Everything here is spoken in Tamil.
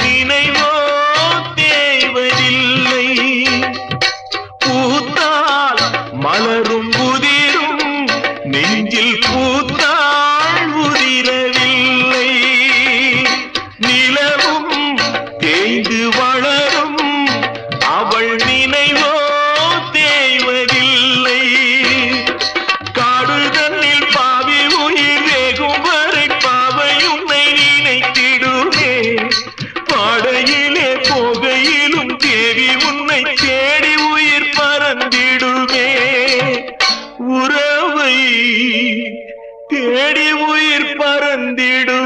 நினைவோ தேய்வதில்லை. பூத்தால் மலரும் உதிரும் நெஞ்சில் பூத்தாள் உதிரவில்லை. நிலவும் தேய்ந்து வளரும் அவள் நினைவோ தேய்வதில்லை. காடுதனில் பாவி உயிர் வேகும் வரை பாவை உன்னை நினைத்திடுமே. பாடையிலே போகையிலும் தேவி உன்னை தேடி உயிர் பறந்திடுமே. உறவை தேடி உயிர் பறந்திடும்.